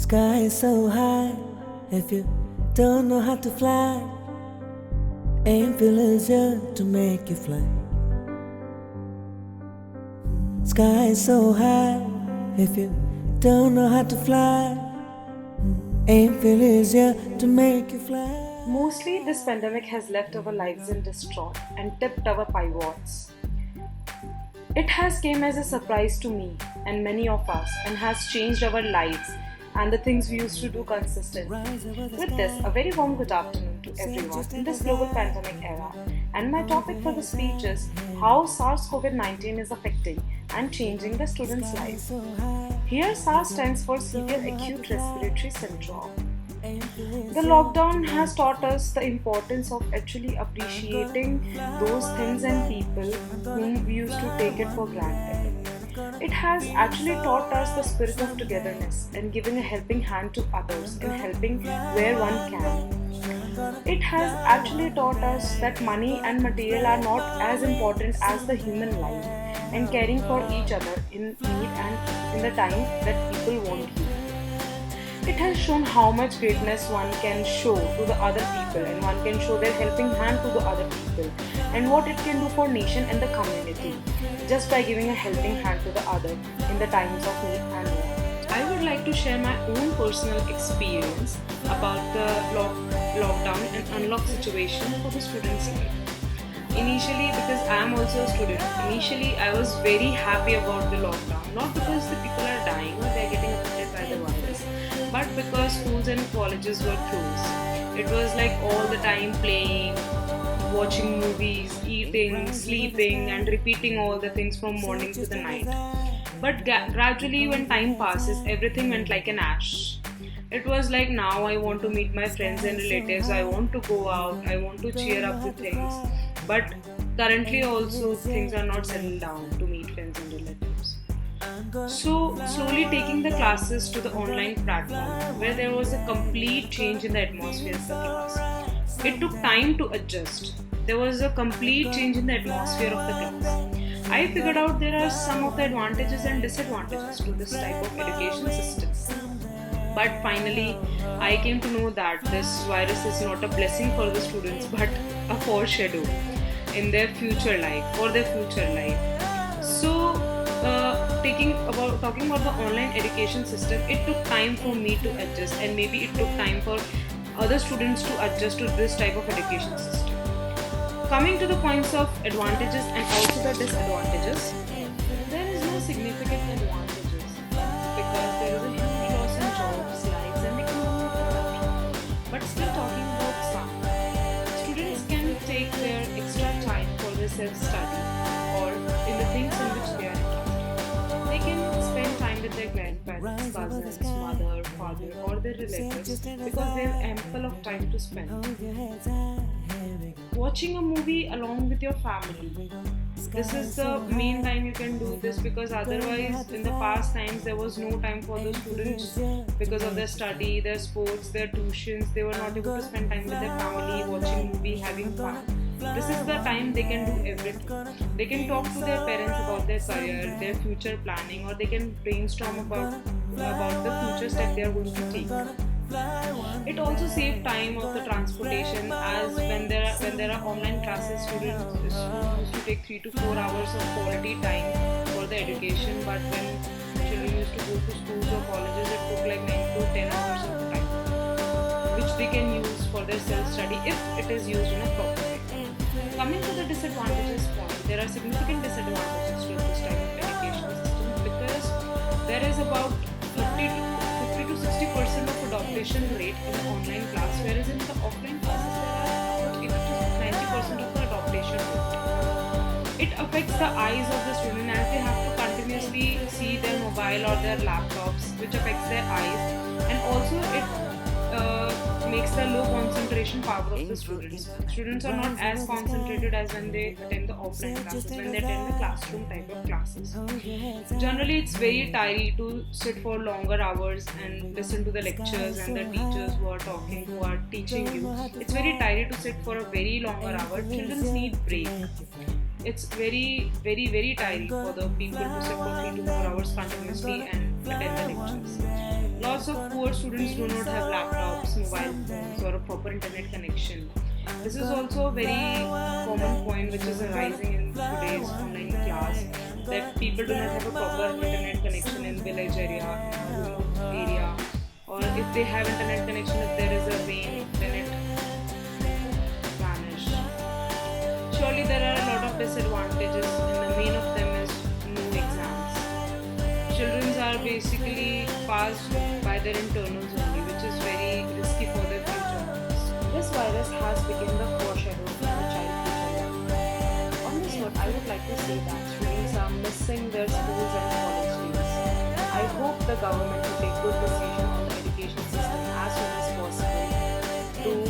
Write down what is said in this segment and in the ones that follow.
Sky is so high, if you don't know how to fly, Ainfield is here to make you fly. Sky is so high, if you don't know how to fly, Ainfield is here to make you fly. Mostly, this pandemic has left our lives in distraught and tipped our pivots. It has came as a surprise to me and many of us and has changed our lives and the things we used to do consistently. With this, a very warm good afternoon to everyone in this global pandemic era. And my topic for the speech is how SARS-CoV-19 is affecting and changing the students' lives. Here, SARS stands for Severe Acute Respiratory Syndrome. The lockdown has taught us the importance of actually appreciating those things and people whom we used to take it for granted. It has actually taught us the spirit of togetherness and giving a helping hand to others and helping where one can. It has actually taught us that money and material are not as important as the human life and caring for each other in need and in the time that people want you. It has shown how much greatness one can show to the other people and one can show their helping hand to the other people and what it can do for nation and the community just by giving a helping hand to the other in the times of need and want. I would like to share my own personal experience about the lockdown and unlock situation for the students' life. Initially, because I am also a student, initially I was very happy about the lockdown, not because the people are dying or they are getting affected by the virus, but because schools and colleges were closed. It was like all the time playing, watching movies, eating, sleeping, and repeating all the things from morning to the night. But gradually, when time passes, everything went like an ash. It was like now I want to meet my friends and relatives, I want to go out, I want to cheer up the things. But currently also things are not settled down to meet friends and relatives. So slowly taking the classes to the online platform where there was a complete change in the atmosphere of the class. It took time to adjust. There was a complete change in the atmosphere of the class. I figured out there are some of the advantages and disadvantages to this type of education system. But finally, I came to know that this virus is not a blessing for the students but a foreshadow in their future life, for their future life. So, talking about the online education system, it took time for me to adjust, and maybe it took time for other students to adjust to this type of education system. Coming to the points of advantages and also the disadvantages, there is no significant advantages because there is a huge loss in jobs, lives, and economic growth. But still talking about some, students can take their extra time for their self-study or in the things in which they are interested. They can spend time with their grandparents, cousins, mother, father, or their relatives because they have ample of time to spend. Watching a movie along with your family. This is the main time you can do this because otherwise in the past times there was no time for the students because of their study, their sports, their tuitions. They were not able to spend time with their family, watching movie, having fun. This is the time they can do everything. They can talk to their parents about their career, their future planning, or they can brainstorm about the future step they are going to take. It also saves time of the transportation as when there are online classes, students used to take 3 to 4 hours of quality time for the education, but when children used to go to schools or colleges, it took like 9 to 10 hours of time, which they can use for their self-study if it is used in a proper way. Coming to the disadvantages point, there are significant disadvantages to this type of education system because there is about 50 to 60% of adoption rate in the online class, whereas in the offline classes there are about 80 to 90% of the adoption rate. It affects the eyes of the student as they have to continuously see their mobile or their laptops, which affects their eyes, and also it makes the low concentration power of the students. Students are not as concentrated as when they attend the offline classes, when they attend the classroom type of classes. Generally, it's very tiring to sit for longer hours and listen to the lectures and the teachers who are talking, who are teaching you. It's very tiring to sit for a very longer hour. Children need break. It's very, very, very tiring for the people to sit for 3 to 4 hours continuously and attend the lectures. Lots of poor students do not have laptops, mobile phones, or a proper internet connection. This is also a very common point which is arising in today's online class, that people do not have a proper internet connection in village area, in remote area, or if they have internet connection, if there is a rain, then it vanish. Surely there are a lot of disadvantages, and the main of them is no exams. Children are basically passed by their internals only, which is very risky for their future. This virus has become the foreshadow of the child future. On this note, I would like to say that students are missing their schools and college days. I hope the government will take good decision on the education system as soon as possible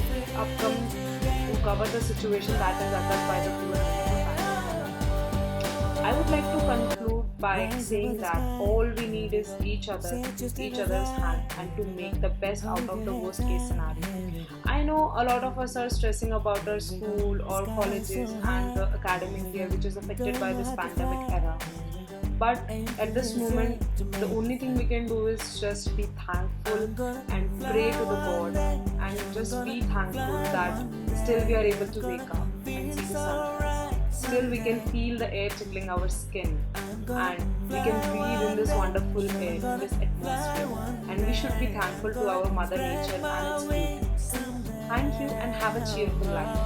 to cover the situation that is occurred by the COVID-19. I would like to conclude by saying that all we need is each other's hand, and to make the best out of the worst case scenario. I know a lot of us are stressing about our school or colleges and the academic year which is affected by this pandemic era. But at this moment, the only thing we can do is just be thankful and pray to the God, and just be thankful that still we are able to wake up and see the sunrise. Still we can feel the air tickling our skin, and we can breathe in this wonderful air, in this atmosphere, and we should be thankful to our Mother Nature and its beauty. Thank you and have a cheerful life.